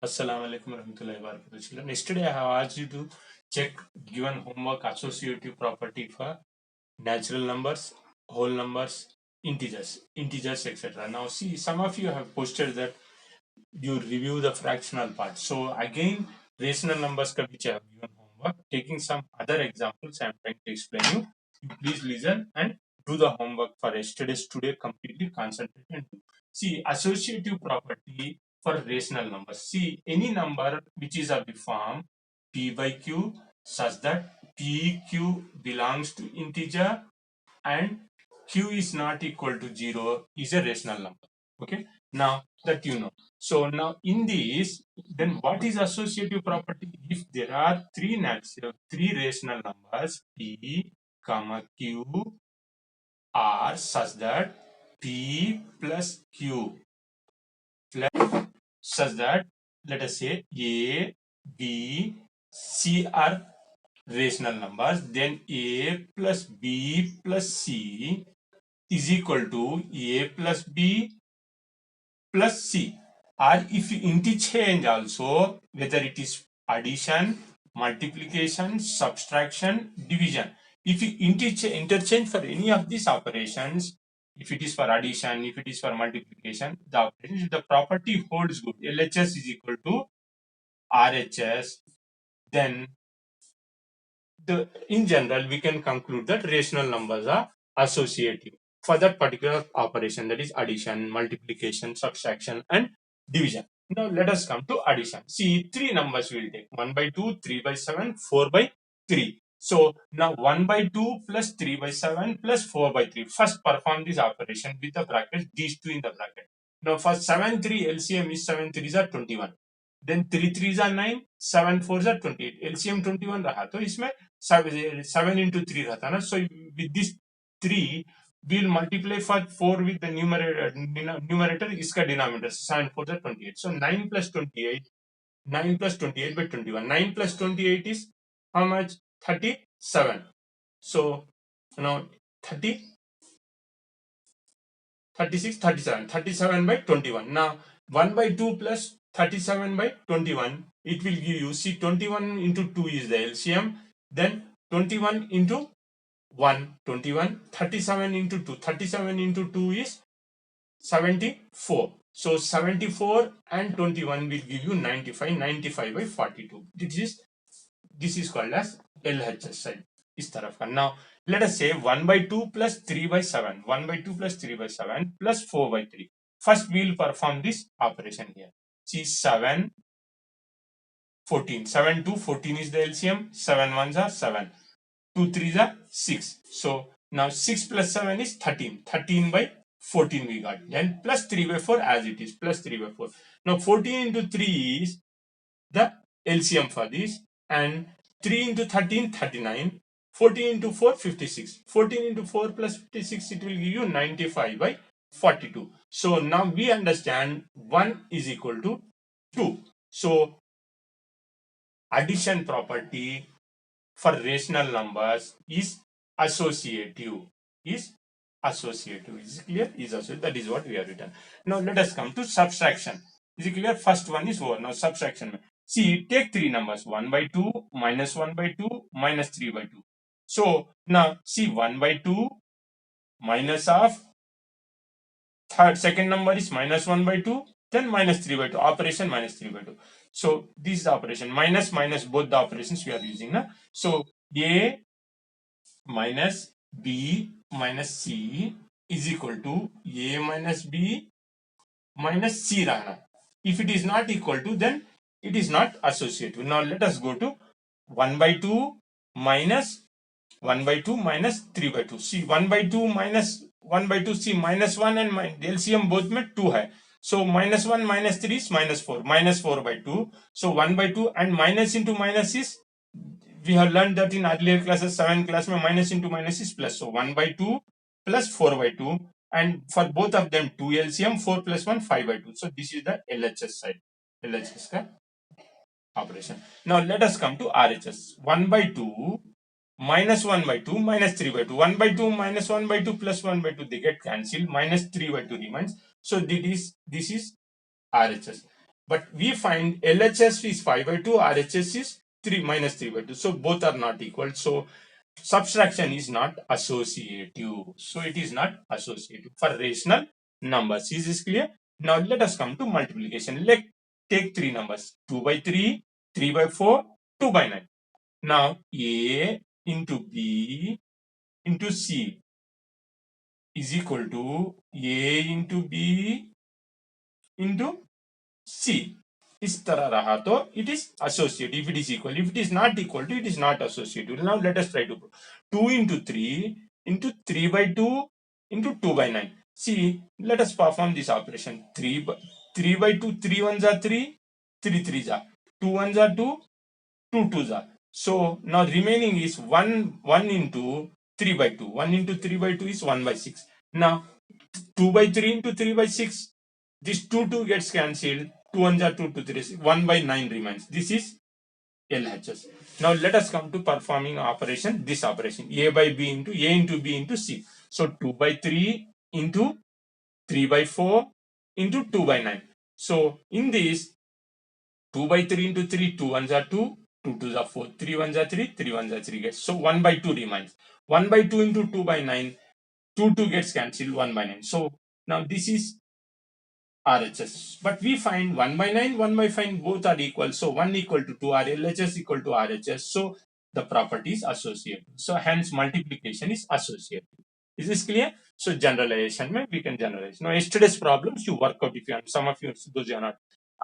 Assalamu alaikum warahmatullahi wabarakatuh. Children, yesterday I have asked you to check given homework associative property for natural numbers, whole numbers, integers, etc. Now, see, some of you have posted that you review the fractional part. So again, rational numbers ka which I have given homework. Taking some other examples, I am trying to explain you. You please listen and do the homework for yesterday's today. Completely concentrate and do. See, associative property for rational numbers. See, any number which is of the form p by q such that pq belongs to integer and q is not equal to 0 is a rational number. Okay, now that you know. So now in this, then what is associative property? If there are three rational numbers p comma q are such that p plus q plus such that, let us say, a b c are rational numbers, then a plus b plus c is equal to a plus b plus c. Or if you interchange also, whether it is addition, multiplication, subtraction, division, if you interchange for any of these operations, if it is for addition, if it is for multiplication, the property holds good. LHS is equal to RHS. Then in general, we can conclude that rational numbers are associative for that particular operation, that is addition, multiplication, subtraction, and division. Now let us come to addition. See, three numbers we will take: 1 by 2, 3 by 7, 4 by 3. So now 1 by 2 plus 3 by 7 plus 4 by 3. First perform this operation with the bracket, these two in the bracket. Now for 7 3, LCM is 7 3s are 21. Then 3 3s are 9, 7 4s are 28. LCM 21 रहा तो इसमें 7 into 3 रहता ना. So with this 3 we'll multiply for 4 with the numerator, इसका denominator 7 4 is 28. So 9 plus 28 by 21. 9 plus 28 is how much? 37. So now 30 36 37 by 21. Now 1 by 2 plus 37 by 21, it will give you, see, 21 into 2 is the LCM, then 21 into 1, 21, 37 into 2, 37 into 2 is 74. So 74 and 21 will give you 95, 95 by 42. This is called as LHS side. इस तरफ का. Now let us say 1 by 2 plus 3 by 7. 1 by 2 plus 3 by 7 plus 4 by 3. First we will perform this operation here. See, 7 14. 7 to 14 is the LCM. 7 ones are 7. 2 3s are 6. So now 6 plus 7 is 13. 13 by 14 we got. Then plus 3 by 4 as it is. Plus 3 by 4. Now 14 into 3 is the LCM for this. And 3 into 13, 39. 14 into 4, 56. 14 into 4 plus 56, it will give you 95 by 42. So now we understand 1 is equal to 2. So addition property for rational numbers is associative. Is associative. Is it clear? Is associative. That is what we have written. Now let us come to subtraction. Is it clear? First one is over. Now subtraction. See, take three numbers: 1 by 2, minus 1 by 2, minus 3 by 2. So now see, 1 by 2 minus of second number is minus 1 by 2, then minus 3 by 2. Operation minus 3 by 2. So this is the operation. Minus minus, both the operations we are using. Na? So A minus B minus C is equal to A minus B minus C rahna. If it is not equal to, then it is not associative. Now let us go to 1 by 2 minus 1 by 2 minus 3 by 2. See, 1 by 2 minus 1 by 2, see, minus 1 and LCM both में 2 है. So minus 1 minus 3 is minus 4. Minus 4 by 2. So 1 by 2 and minus into minus is, we have learned that in earlier classes, 7 class mein minus into minus is plus. So 1 by 2 plus 4 by 2. And for both of them 2 LCM, 4 plus 1, 5 by 2. So this is the LHS side. LHS ka operation. Now let us come to RHS. 1 by 2 minus 1 by 2 minus 3 by 2. 1 by 2 minus 1 by 2 plus 1 by 2, they get cancelled. Minus 3 by 2 remains. So this is RHS. But we find LHS is 5 by 2, RHS is 3 minus 3 by 2. So both are not equal. So subtraction is not associative. So it is not associative for rational numbers. Is this clear? Now let us come to multiplication. Let take three numbers: 2 by 3, 3 by 4, 2 by 9. Now A into B into C is equal to A into B into C. इस तरह रहा तो it is associative if it is equal. If it is not equal to, it is not associative. Now let us try to prove. 2 into 3 into 3 by 2 into 2 by 9. See, let us perform this operation. 3 by 2, 3 ones are 3, 3 threes are 2 ones are 2, 2 twos are. So now remaining is 1 into 3 by 2. 1 into 3 by 2 is 1 by 6. Now 2 by 3 into 3 by 6. This 2 gets cancelled. 2 ones are 2, 2 3. 1 by 9 remains. This is LHS. Now let us come to performing operation. This operation A by B into A into B into C. So 2 by 3 into 3 by 4 into 2 by 9. So in this 2 by 3 into 3, 2 ones are 2, 2 twos are 4, 3 ones are 3, 3 ones are 3 gets. So 1 by 2 remains. 1 by 2 into 2 by 9, 2 gets cancelled, 1 by 9. So now this is RHS. But we find 1 by 9, 1 by 5 both are equal. So 1 equal to 2 are LHS equal to RHS. So the property is associative. So hence multiplication is associative. Is this clear? So generalization, we can generalize. Now yesterday's problems you work out if you some of you those you are not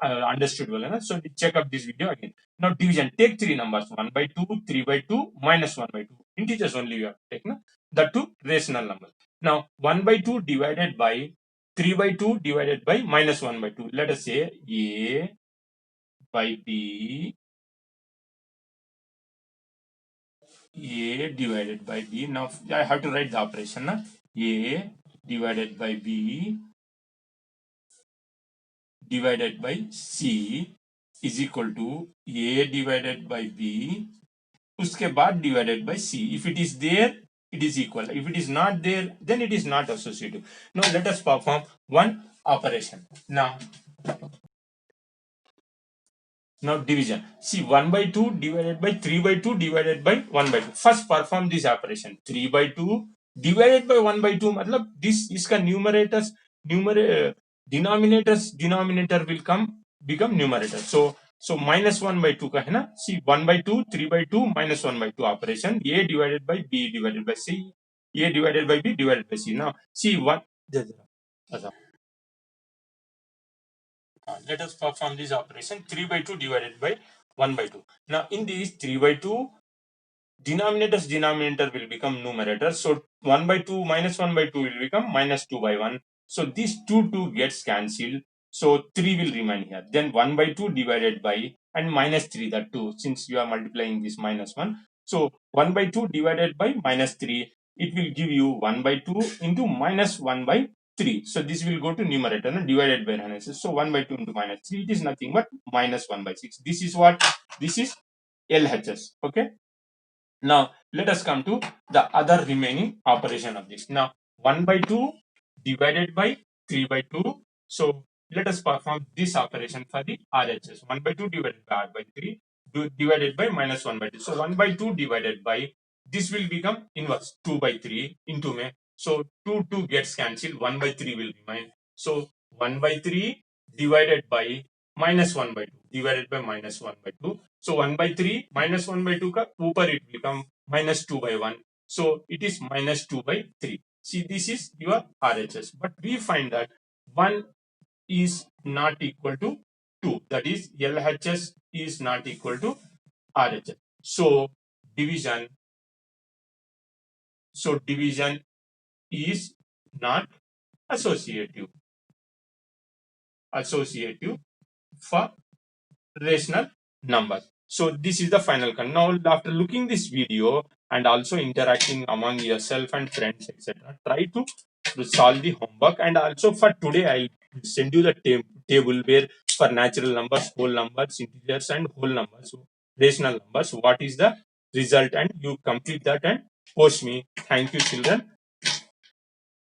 understood well enough. So check up this video again. Now division, take three numbers 1 by 2, 3 by 2, minus 1 by 2. Integers only you have to take. No? The two rational numbers. Now 1 by 2 divided by 3 by 2 divided by minus 1 by 2. Let us say A by B, A divided by B. Now I have to write the operation. Na? A divided by B divided by C is equal to A divided by B उसके बाद divided by C. If it is there, it is equal. If it is not there, then it is not associative. Now let us perform one operation. Now division. See 1 by 2 divided by 3 by 2 divided by 1 by 2. First perform this operation. 3 by 2 divided by 1 by 2 मतलब this इसका denominator will become numerator. So minus 1 by 2 का है ना. See 1 by 2, 3 by 2, minus 1 by 2 operation. A divided by B divided by C. A divided by B divided by C. Now see what. Let us perform this operation. 3 by 2 divided by 1 by 2. Now in this 3 by 2, denominator will become numerator. So 1 by 2 minus 1 by 2 will become minus 2 by 1. So this 2 gets cancelled. So 3 will remain here. Then 1 by 2 divided by and minus 3, that 2, since you are multiplying this minus 1. So 1 by 2 divided by minus 3, it will give you 1 by 2 into minus 1 by 3. So this will go to numerator and divided by analysis. So 1 by 2 into minus 3, it is nothing but minus 1 by 6. This is what? This is LHS. Okay. Now let us come to the other remaining operation of this. Now 1 by 2 divided by 3 by 2. So let us perform this operation for the RHS. 1 by 2 divided by R by 3 divided by minus 1 by 2. So 1 by 2 divided by, this will become inverse 2 by 3 into me. So 2 gets cancelled, 1 by 3 will remain. So 1 by 3 divided by minus 1 by 2 divided by minus 1 by 2. So 1 by 3 minus 1 by 2 ka upar it become minus 2 by 1. So it is minus 2 by 3. See, this is your RHS. But we find that 1 is not equal to 2. That is LHS is not equal to RHS. So division is not associative for rational numbers. So this is the final con. Now after looking this video and also interacting among yourself and friends, etc., try to solve the homework. And also for today I'll send you the table where for natural numbers, whole numbers, integers and whole numbers, so rational numbers, what is the result, and you complete that and post me. Thank you children.